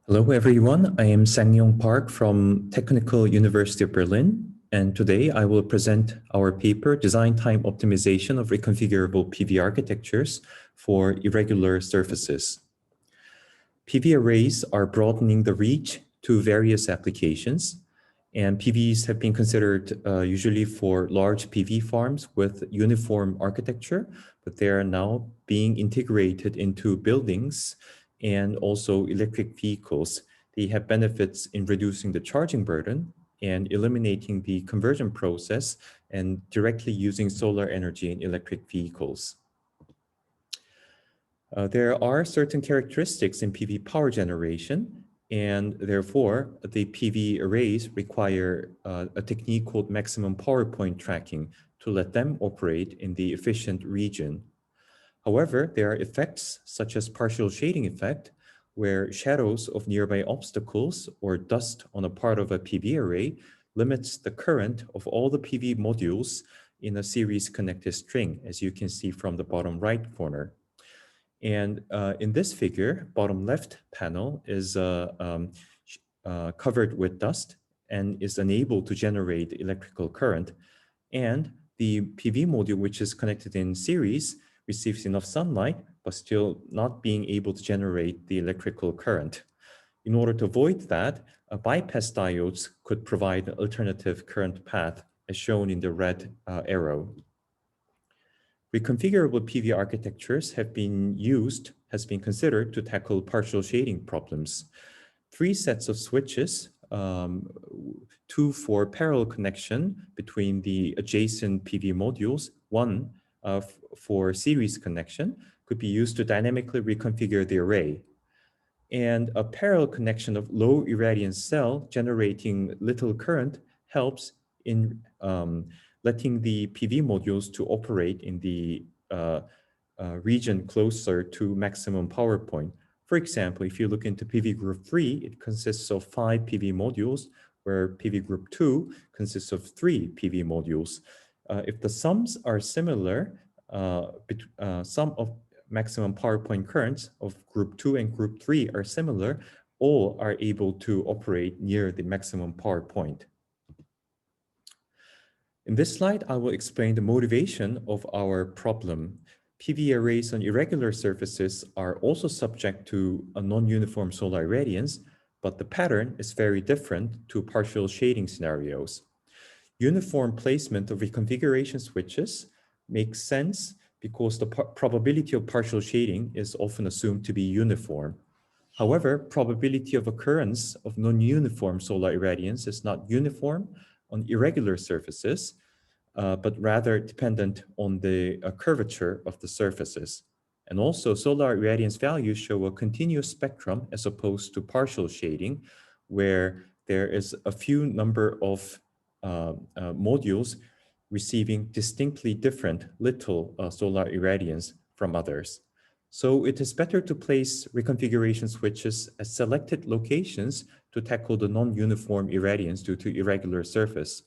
Hello, everyone. I am Sang-Yong Park from Technical University of Berlin, and today I will present our paper, Design Time Optimization of Reconfigurable PV Architectures for Irregular Surfaces. PV arrays are broadening the reach to various applications, and PVs have been considered usually for large PV farms with uniform architecture, but they are now being integrated into buildings and also electric vehicles. They have benefits in reducing the charging burden and eliminating the conversion process and directly using solar energy in electric vehicles. There are certain characteristics in PV power generation, and therefore the PV arrays require a technique called maximum power point tracking to let them operate in the efficient region. However, there are effects such as partial shading effect, where shadows of nearby obstacles or dust on a part of a PV array limits the current of all the PV modules in a series connected string, as you can see from the bottom right corner. And in this figure, bottom left panel is covered with dust and is unable to generate electrical current. And the PV module, which is connected in series, receives enough sunlight, but still not being able to generate the electrical current. In order to avoid that, bypass diodes could provide an alternative current path, as shown in the red arrow. Reconfigurable PV architectures has been considered to tackle partial shading problems. 3 sets of switches, 2 for parallel connection between the adjacent PV modules, 1 for series connection, could be used to dynamically reconfigure the array. And a parallel connection of low irradiance cell generating little current helps in letting the PV modules to operate in the region closer to maximum power point. For example, if you look into PV group 3, it consists of 5 PV modules, where PV group 2 consists of 3 PV modules. If the sums are similar, sum of maximum power point currents of group 2 and group 3 are similar, all are able to operate near the maximum power point. In this slide, I will explain the motivation of our problem. PV arrays on irregular surfaces are also subject to a non-uniform solar irradiance, but the pattern is very different to partial shading scenarios. Uniform placement of reconfiguration switches makes sense because the probability of partial shading is often assumed to be uniform. However, probability of occurrence of non-uniform solar irradiance is not uniform on irregular surfaces, but rather dependent on the curvature of the surfaces. And also, solar irradiance values show a continuous spectrum as opposed to partial shading, where there is a few number of modules receiving distinctly different little solar irradiance from others. So it is better to place reconfiguration switches at selected locations to tackle the non-uniform irradiance due to irregular surface.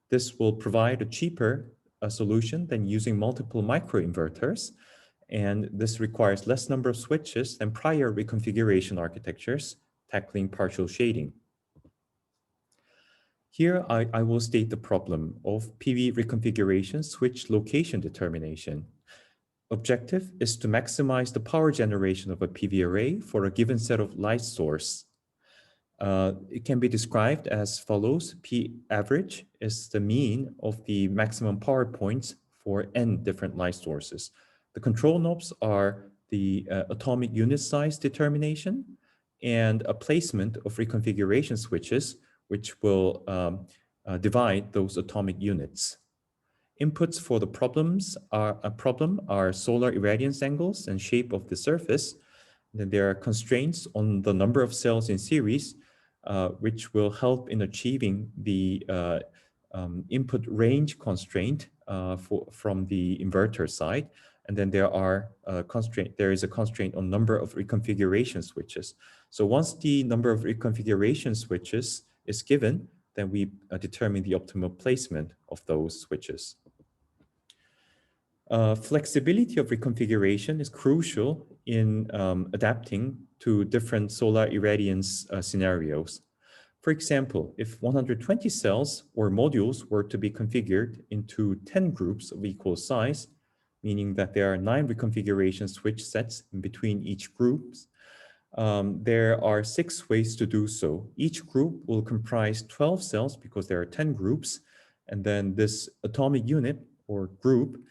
This will provide a cheaper solution than using multiple microinverters, and this requires less number of switches than prior reconfiguration architectures tackling partial shading. Here, I will state the problem of PV reconfiguration switch location determination. Objective is to maximize the power generation of a PV array for a given set of light source. It can be described as follows. P average is the mean of the maximum power points for n different light sources. The control knobs are the atomic unit size determination and a placement of reconfiguration switches, which will divide those atomic units. Inputs for the problem are solar irradiance angles and shape of the surface. Then there are constraints on the number of cells in series, which will help in achieving the input range constraint from the inverter side. And then there is a constraint on number of reconfiguration switches. So once the number of reconfiguration switches is given, then we determine the optimal placement of those switches. Flexibility of reconfiguration is crucial in adapting to different solar irradiance scenarios. For example, if 120 cells or modules were to be configured into 10 groups of equal size, meaning that there are 9 reconfiguration switch sets in between each groups, there are 6 ways to do so. Each group will comprise 12 cells because there are 10 groups, and then this atomic unit or group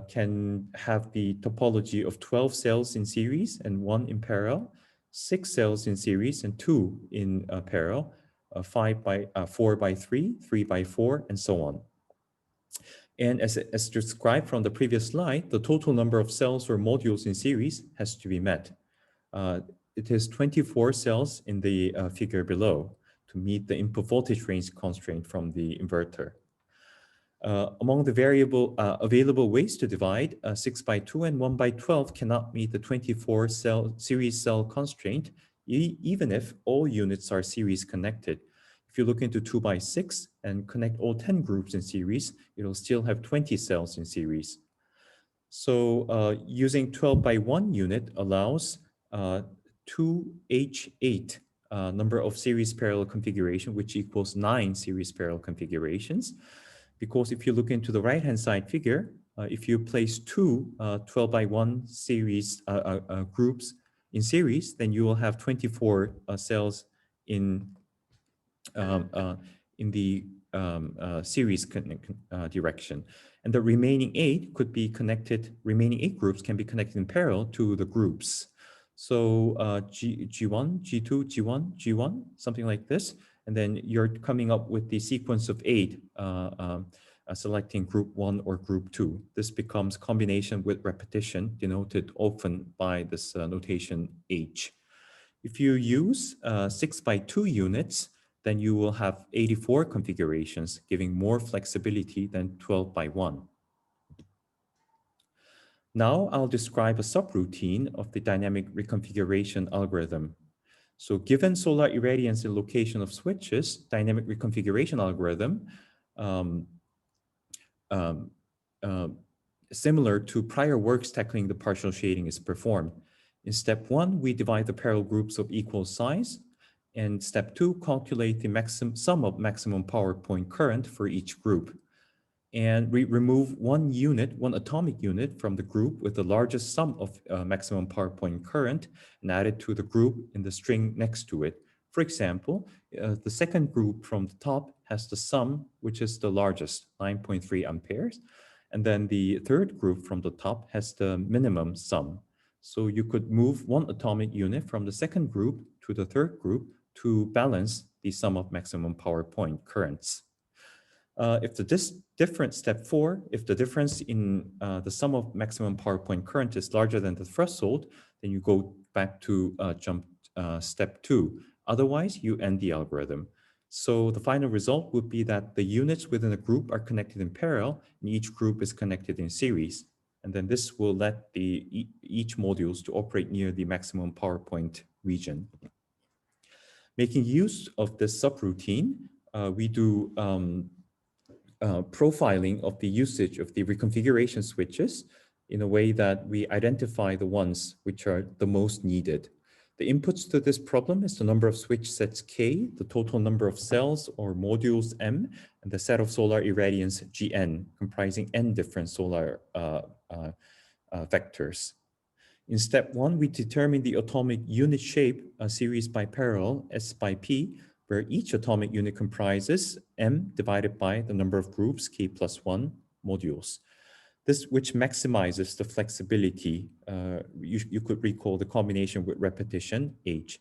can have the topology of 12 cells in series and 1 in parallel, 6 cells in series and 2 in parallel, 4 by 3, 3 by 4, and so on. And as described from the previous slide, the total number of cells or modules in series has to be met. It is 24 cells in the figure below to meet the input voltage range constraint from the inverter. Among the available ways to divide, 6 by 2 and 1 by 12 cannot meet the 24 series cell constraint, even if all units are series connected. If you look into 2 by 6 and connect all 10 groups in series, it'll still have 20 cells in series. So using 12 by 1 unit allows 2H8 number of series parallel configuration, which equals 9 series parallel configurations. Because if you look into the right-hand side figure, if you place 2 12 by 1 series groups in series, then you will have 24 cells in the series direction. And the remaining 8 could be connected, remaining 8 groups can be connected in parallel to the groups. So G1, G2, G1, G1, something like this. And then you're coming up with the sequence of 8, selecting group 1 or group 2. This becomes combination with repetition, denoted often by this notation H. If you use 6 by 2 units, then you will have 84 configurations, giving more flexibility than 12 by 1. Now I'll describe a subroutine of the dynamic reconfiguration algorithm. So given solar irradiance and location of switches, dynamic reconfiguration algorithm, similar to prior works tackling the partial shading, is performed. In step 1, we divide the parallel groups of equal size. And step 2, calculate the sum of maximum power point current for each group. And we remove one atomic unit from the group with the largest sum of maximum power point current and add it to the group in the string next to it. For example, the second group from the top has the sum, which is the largest, 9.3 amperes. And then the third group from the top has the minimum sum. So you could move one atomic unit from the second group to the third group to balance the sum of maximum power point currents. If the step 4, if the difference in the sum of maximum power point current is larger than the threshold, then you go back to step 2. Otherwise, you end the algorithm. So the final result would be that the units within a group are connected in parallel, and each group is connected in series. And then this will let each modules to operate near the maximum power point region. Making use of this subroutine, we do profiling of the usage of the reconfiguration switches in a way that we identify the ones which are the most needed. The inputs to this problem is the number of switch sets K, the total number of cells or modules M, and the set of solar irradiance Gn, comprising n different solar vectors. In step 1, we determine the atomic unit shape series by parallel, S by P, where each atomic unit comprises M divided by the number of groups, K plus 1 modules. This which maximizes the flexibility. You could recall the combination with repetition, H.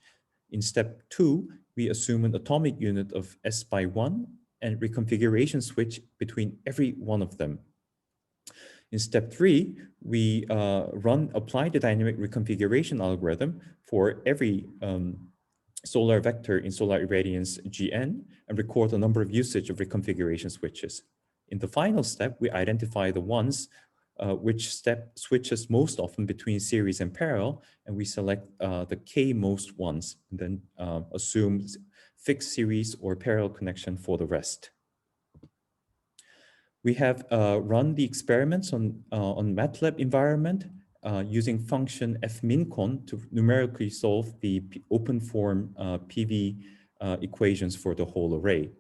In step 2, we assume an atomic unit of S by 1 and reconfiguration switch between every one of them. In step 3, we apply the dynamic reconfiguration algorithm for every solar vector in solar irradiance Gn and record the number of usage of reconfiguration switches. In the final step, we identify the ones which step switches most often between series and parallel, and we select the K most ones, and then assume fixed series or parallel connection for the rest. We have run the experiments on MATLAB environment using function fmincon to numerically solve the open form PV equations for the whole array.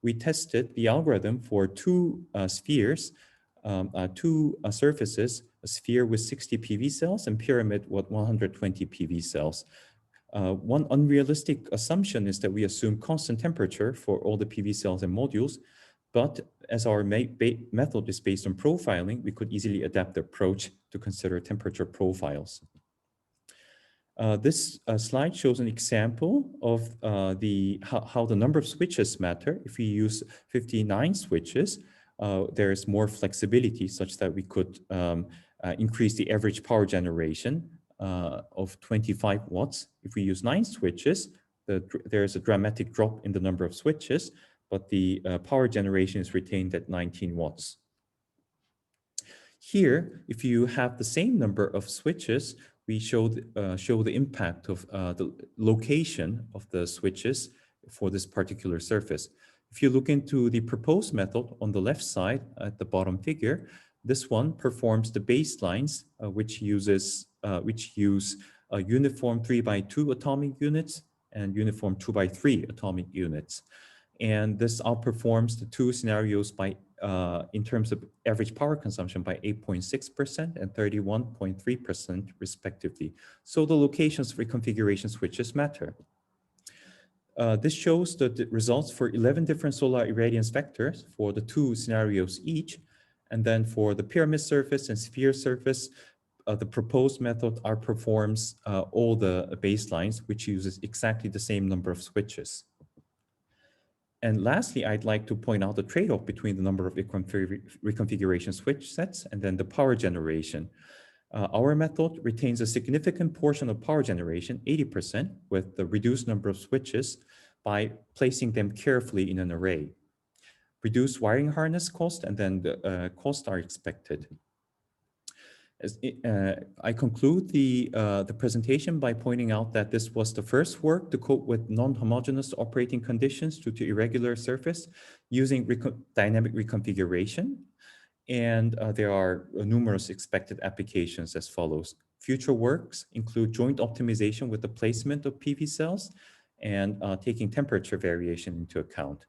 We tested the algorithm for two spheres, two surfaces, a sphere with 60 PV cells and pyramid with 120 PV cells. One unrealistic assumption is that we assume constant temperature for all the PV cells and modules, but as our method is based on profiling, we could easily adapt the approach to consider temperature profiles. This slide shows an example of how the number of switches matter. If we use 59 switches, there's more flexibility such that we could increase the average power generation of 25 watts. If we use 9 switches, there's a dramatic drop in the number of switches, but the power generation is retained at 19 watts. Here, if you have the same number of switches, we show the impact of the location of the switches for this particular surface. If you look into the proposed method on the left side at the bottom figure, this one performs the baselines, which use uniform 3x2 atomic units and uniform 2x3 atomic units. And this outperforms the two scenarios by in terms of average power consumption by 8.6% and 31.3% respectively. So the locations of reconfiguration switches matter. This shows the results for 11 different solar irradiance vectors for the two scenarios each. And then for the pyramid surface and sphere surface, the proposed method outperforms all the baselines, which uses exactly the same number of switches. And lastly, I'd like to point out the trade-off between the number of reconfiguration switch sets and then the power generation. Our method retains a significant portion of power generation, 80%, with the reduced number of switches by placing them carefully in an array. Reduced wiring harness cost and then the costs are expected. I conclude the presentation by pointing out that this was the first work to cope with non-homogeneous operating conditions due to irregular surface using dynamic reconfiguration. And there are numerous expected applications as follows. Future works include joint optimization with the placement of PV cells and taking temperature variation into account.